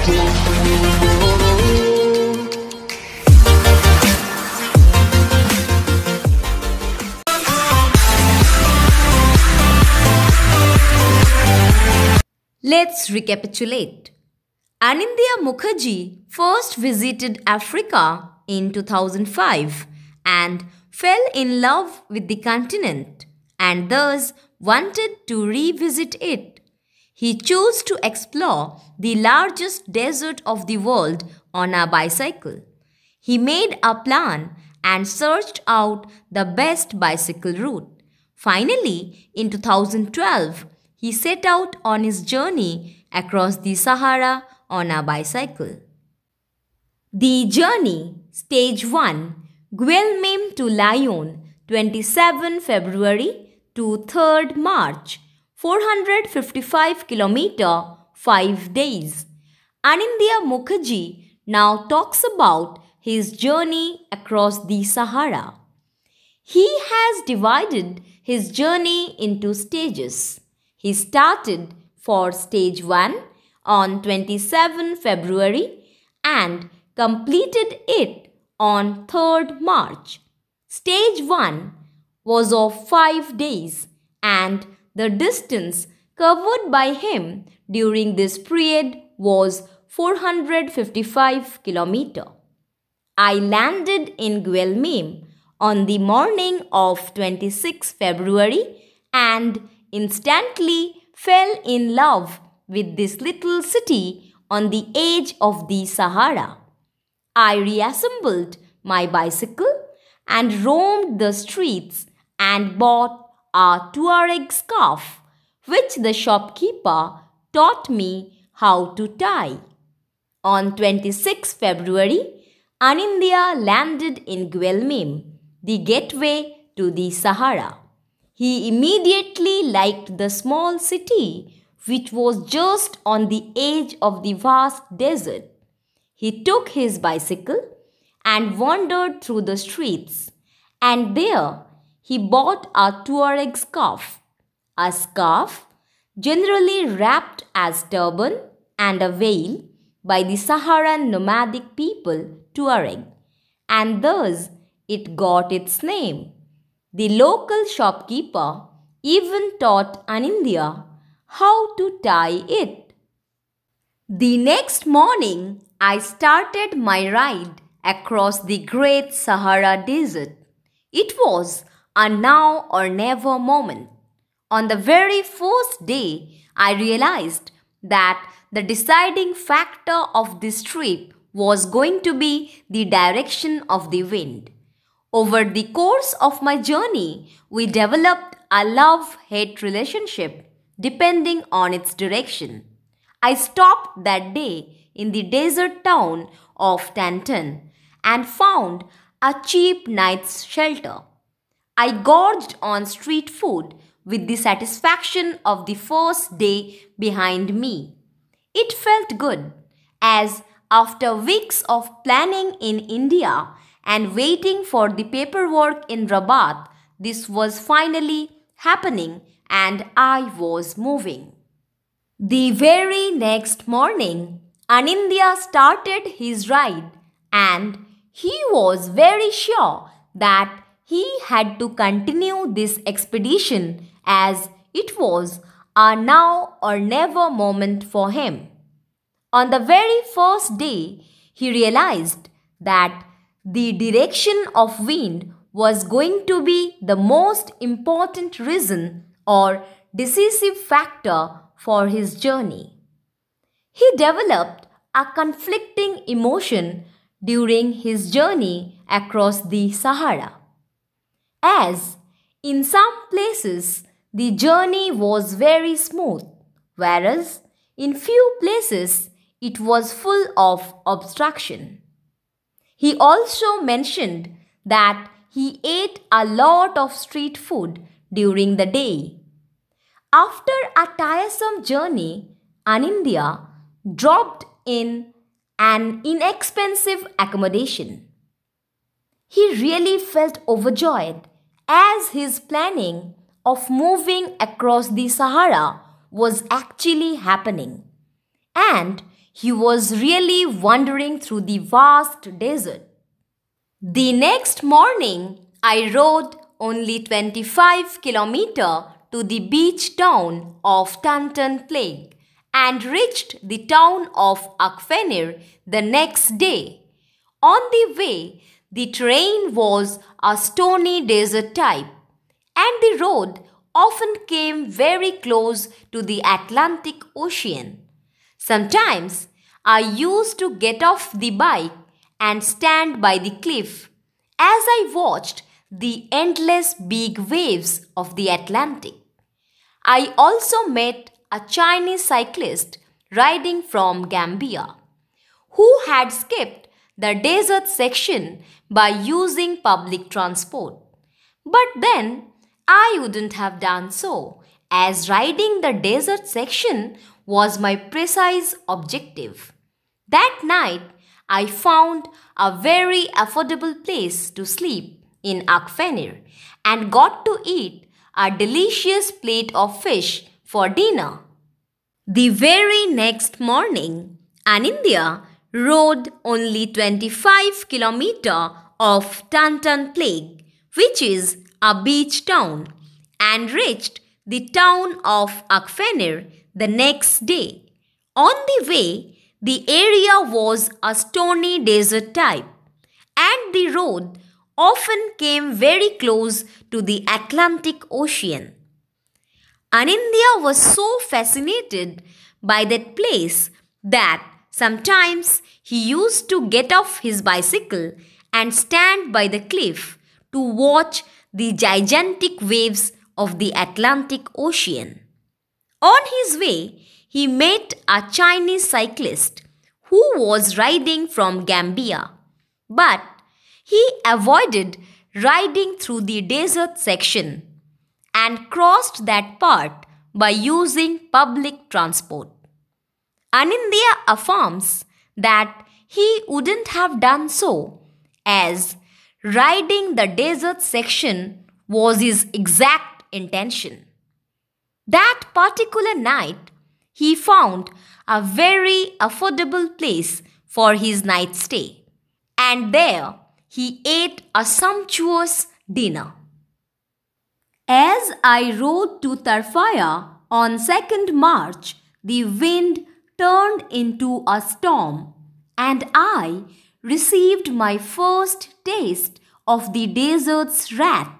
Let's recapitulate. Anindya Mukherjee first visited Africa in 2005 and fell in love with the continent and thus wanted to revisit it. He chose to explore the largest desert of the world on a bicycle. He made a plan and searched out the best bicycle route. Finally, in 2012, he set out on his journey across the Sahara on a bicycle. The journey, Stage 1, Guelmim to Lyon, 27 February to 3rd March, 455 km, 5 days. Anindya Mukherjee now talks about his journey across the Sahara. He has divided his journey into stages. He started for Stage 1 on 27 February and completed it on 3rd March. Stage 1 was of 5 days and the distance covered by him during this period was 455 km. I landed in Guelmim on the morning of 26 February and instantly fell in love with this little city on the edge of the Sahara. I reassembled my bicycle and roamed the streets and bought a Tuareg scarf, which the shopkeeper taught me how to tie. On 26 February, Anindya landed in Guelmim, the gateway to the Sahara. He immediately liked the small city, which was just on the edge of the vast desert. He took his bicycle and wandered through the streets, and there he bought a Tuareg scarf, a scarf generally wrapped as turban and a veil by the Saharan nomadic people Tuareg, and thus it got its name. The local shopkeeper even taught Anindya how to tie it. The next morning, I started my ride across the Great Sahara Desert. It was a now or never moment. On the very first day, I realized that the deciding factor of this trip was going to be the direction of the wind. Over the course of my journey, we developed a love-hate relationship depending on its direction. I stopped that day in the desert town of Tantan and found a cheap night's shelter. I gorged on street food with the satisfaction of the first day behind me. It felt good, as after weeks of planning in India and waiting for the paperwork in Rabat, this was finally happening and I was moving. The very next morning, Anindya started his ride and he was very sure that he had to continue this expedition as it was a now or never moment for him. On the very first day, he realized that the direction of wind was going to be the most important reason or decisive factor for his journey. He developed a conflicting emotion during his journey across the Sahara. As in some places the journey was very smooth, whereas in few places it was full of obstruction. He also mentioned that he ate a lot of street food during the day. After a tiresome journey, Anindya dropped in an inexpensive accommodation. He really felt overjoyed as his planning of moving across the Sahara was actually happening, and he was really wandering through the vast desert. The next morning, I rode only 25 kilometers to the beach town of Tantan Plague and reached the town of Akfenir the next day. On the way, the terrain was a stony desert type, and the road often came very close to the Atlantic Ocean. Sometimes I used to get off the bike and stand by the cliff as I watched the endless big waves of the Atlantic. I also met a Chinese cyclist riding from Gambia who had skipped the desert section by using public transport. But then I wouldn't have done so, as riding the desert section was my precise objective. That night, I found a very affordable place to sleep in Akfenir and got to eat a delicious plate of fish for dinner. The very next morning, Anindya rode only 25 kilometers of Tantan Plague, which is a beach town, and reached the town of Akfenir the next day. On the way, the area was a stony desert type, and the road often came very close to the Atlantic Ocean. Anindya was so fascinated by that place that sometimes he used to get off his bicycle and stand by the cliff to watch the gigantic waves of the Atlantic Ocean. On his way, he met a Chinese cyclist who was riding from Gambia, but he avoided riding through the desert section and crossed that part by using public transport. Anindya affirms that he wouldn't have done so, as riding the desert section was his exact intention. That particular night, he found a very affordable place for his night stay, and there he ate a sumptuous dinner. As I rode to Tarfaya on 2nd March, the wind turned into a storm, and I received my first taste of the desert's wrath.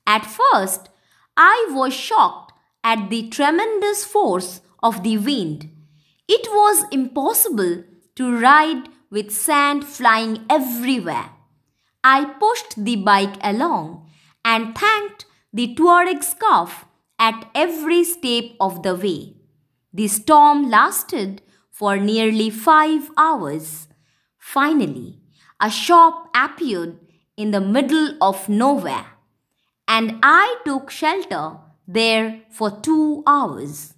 At first, I was shocked at the tremendous force of the wind. It was impossible to ride with sand flying everywhere. I pushed the bike along and thanked the Tuareg scarf at every step of the way. The storm lasted for nearly 5 hours. Finally, a shop appeared in the middle of nowhere, and I took shelter there for 2 hours.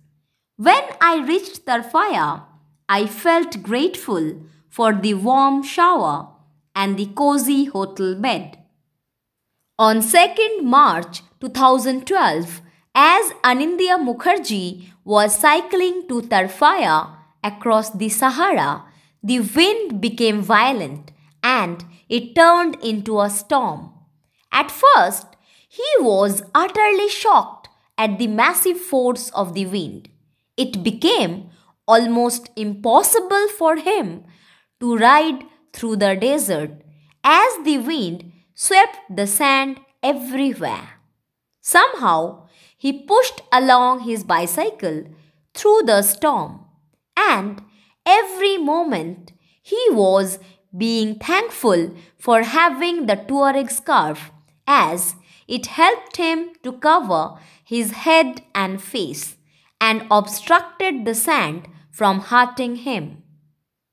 When I reached Tarfaya, I felt grateful for the warm shower and the cozy hotel bed. On 2nd March 2012, as Anindya Mukherjee was cycling to Tarfaya across the Sahara, the wind became violent and it turned into a storm. At first, he was utterly shocked at the massive force of the wind. It became almost impossible for him to ride through the desert as the wind swept the sand everywhere. Somehow, he pushed along his bicycle through the storm, and every moment he was being thankful for having the Tuareg scarf, as it helped him to cover his head and face and obstructed the sand from hurting him.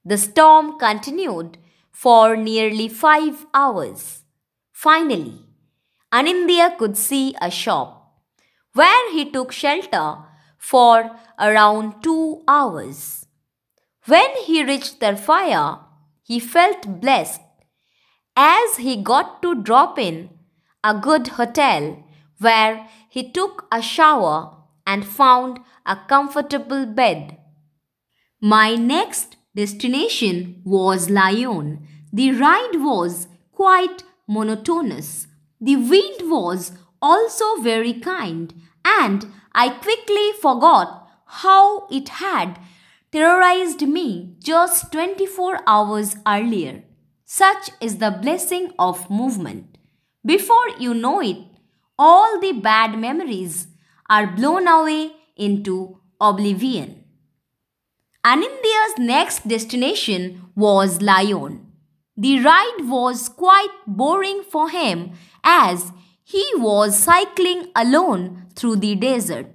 The storm continued for nearly 5 hours. Finally, Anindya could see a shop where he took shelter for around 2 hours. When he reached Tarfaya, he felt blessed as he got to drop in a good hotel where he took a shower and found a comfortable bed. My next destination was Lyon. The ride was quite monotonous. The wind was also very kind, and I quickly forgot how it had terrorized me just 24 hours earlier. Such is the blessing of movement. Before you know it, all the bad memories are blown away into oblivion. Anindya's next destination was Lyon. The ride was quite boring for him as he was cycling alone through the desert.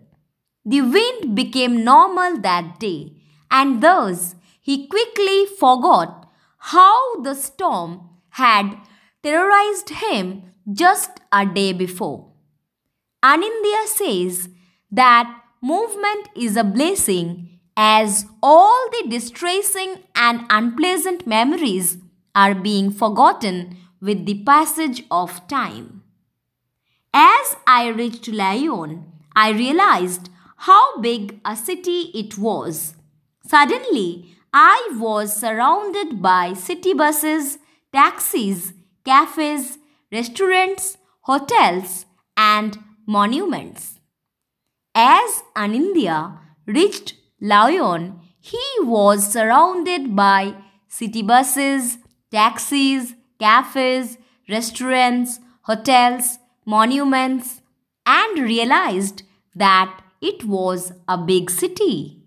The wind became normal that day, and thus he quickly forgot how the storm had terrorized him just a day before. Anindya says that movement is a blessing as all the distressing and unpleasant memories are being forgotten with the passage of time. As I reached Lyon, I realized how big a city it was. Suddenly, I was surrounded by city buses, taxis, cafes, restaurants, hotels, and monuments. As Anindya reached Lyon, he was surrounded by city buses, taxis, cafes, restaurants, hotels, monuments, and realized that it was a big city.